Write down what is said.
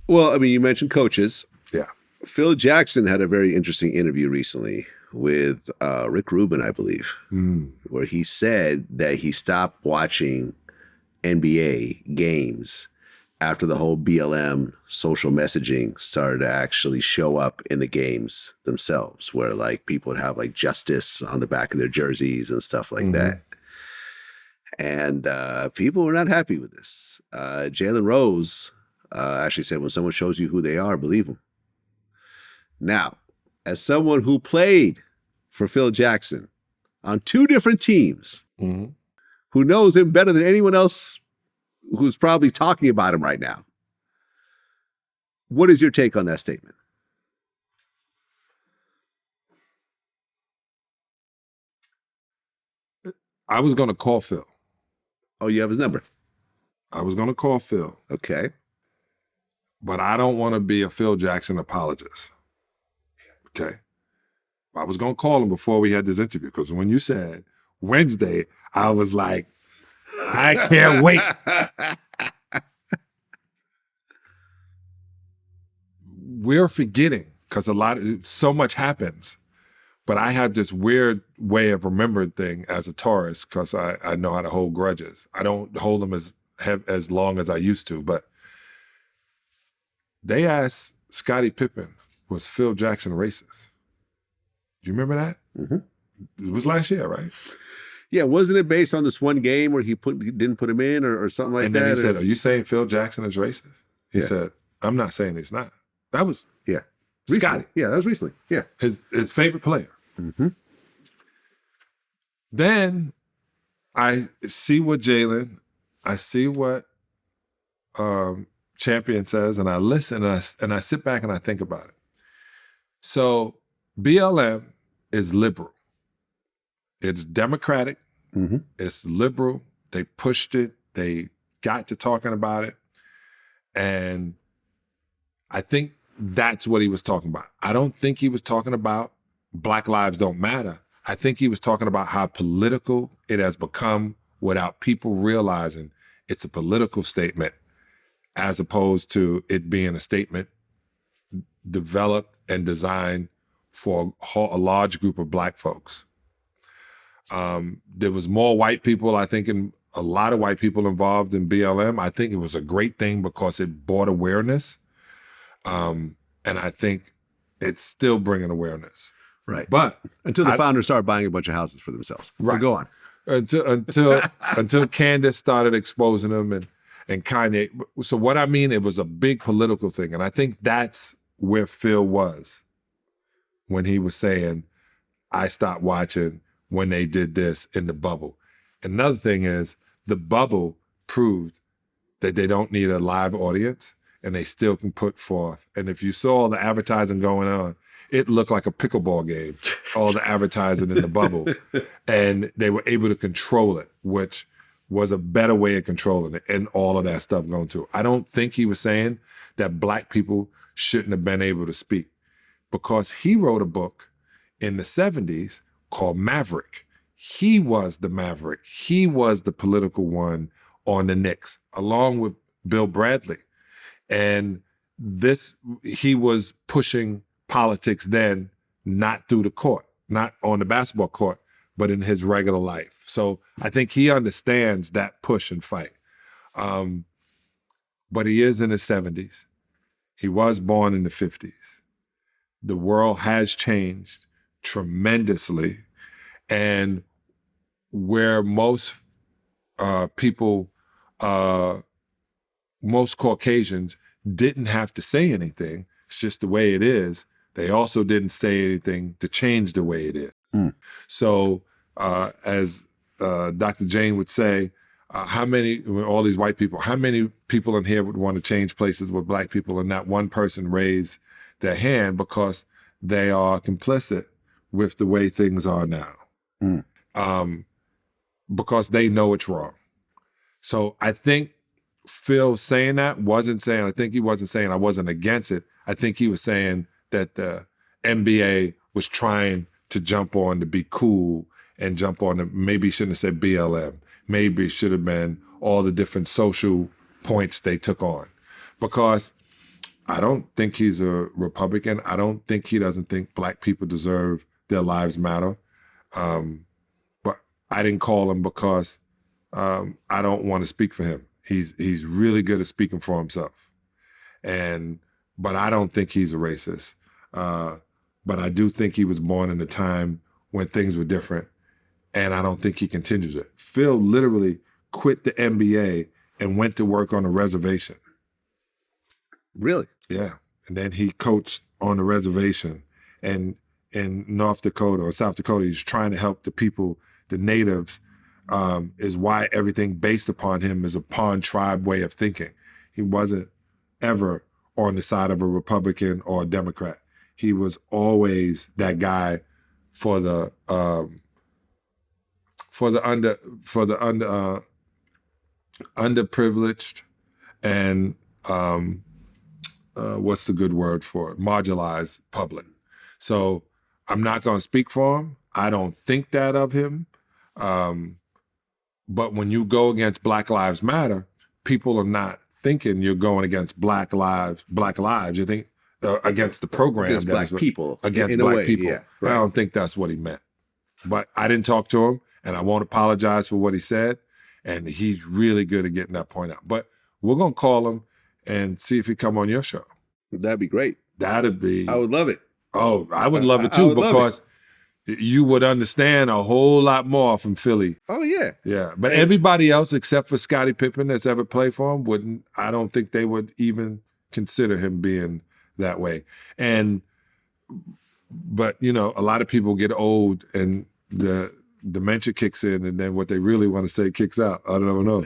Well, I mean, you mentioned coaches. Yeah. Phil Jackson had a very interesting interview recently with Rick Rubin, I believe, where he said that he stopped watching NBA games after the whole BLM social messaging started to actually show up in the games themselves, where like people would have like justice on the back of their jerseys and stuff like that. And people were not happy with this. Jalen Rose actually said, when someone shows you who they are, believe them. Now, as someone who played for Phil Jackson on two different teams, who knows him better than anyone else who's probably talking about him right now, what is your take on that statement? I was going to call Phil. Oh, you have his number? I was going to call Phil. Okay. But I don't want to be a Phil Jackson apologist. Okay. I was going to call him before we had this interview, because when you said Wednesday, I was like, I can't wait. We're forgetting, because so much happens. But I have this weird way of remembering things as a Taurus, because I know how to hold grudges. I don't hold them as long as I used to. But they asked Scottie Pippen, was Phil Jackson racist? Do you remember that? It was last year, right? Yeah, wasn't it based on this one game where he didn't put him in or something like that? And then he said, are you saying Phil Jackson is racist? He said, I'm not saying he's not. That was Scottie. Yeah, that was recently. Yeah. His favorite player. Then I see what Jalen, I see what Champion says, and I listen, and I sit back and I think about it. So BLM is liberal. It's democratic. It's liberal. They pushed it. They got to talking about it. And I think that's what he was talking about. I don't think he was talking about Black Lives Don't Matter. I think he was talking about how political it has become without people realizing it's a political statement, as opposed to it being a statement developed and designed for a large group of Black folks. There was more white people, I think, and a lot of white people involved in BLM. I think it was a great thing because it brought awareness. And I think it's still bringing awareness. Right. But until the founders started buying a bunch of houses for themselves. Right. Go on. Until Candace started exposing them and Kanye. So what I mean, it was a big political thing. And I think that's where Phil was when he was saying, I stopped watching when they did this in the bubble. Another thing is the bubble proved that they don't need a live audience and they still can put forth. And if you saw all the advertising going on, it looked like a pickleball game, all the advertising in the bubble. And they were able to control it, which was a better way of controlling it, and all of that stuff going to. I don't think he was saying that Black people shouldn't have been able to speak, because he wrote a book in the 70s called Maverick. He was the Maverick. He was the political one on the Knicks, along with Bill Bradley. And he was pushing politics then, not through the court, not on the basketball court, but in his regular life. So I think he understands that push and fight. But he is in his 70s. He was born in the 50s. The world has changed tremendously. And where most people, most Caucasians didn't have to say anything, it's just the way it is, they also didn't say anything to change the way it is. So as Dr. Jane would say, all these white people, how many people in here would want to change places with Black people, and not one person raise their hand because they are complicit with the way things are now. Because they know it's wrong. So I think Phil saying that I think he wasn't saying I wasn't against it. I think he was saying that the NBA was trying to jump on to be cool and jump on maybe shouldn't have said BLM. Maybe it should have been all the different social points they took on. Because I don't think he's a Republican. I don't think he doesn't think black people deserve their lives matter. But I didn't call him because I don't want to speak for him. He's really good at speaking for himself. But I don't think he's a racist. But I do think he was born in a time when things were different. And I don't think he continues it. Phil literally quit the NBA and went to work on a reservation. Really? Yeah. And then he coached on the reservation. And in North Dakota or South Dakota, he's trying to help the people, the natives, is why everything based upon him is upon tribe way of thinking. He wasn't ever on the side of a Republican or a Democrat. He was always that guy for the underprivileged and what's the good word for it? Marginalized public. So I'm not going to speak for him. I don't think that of him. But when you go against Black Lives Matter, people are not thinking you're going against Black lives. You think against the program. Against black people. Against in a black way, people. Yeah, right. I don't think that's what he meant. But I didn't talk to him, and I won't apologize for what he said. And he's really good at getting that point out. But we're going to call him and see if he come on your show. That'd be great. That'd be... I would love it. Oh, I would love it too, because you would understand a whole lot more from Philly. Oh, yeah. Yeah. But everybody else except for Scottie Pippen that's ever played for him I don't think they would even consider him being that way. But a lot of people get old and the dementia kicks in, and then what they really want to say kicks out. I don't know.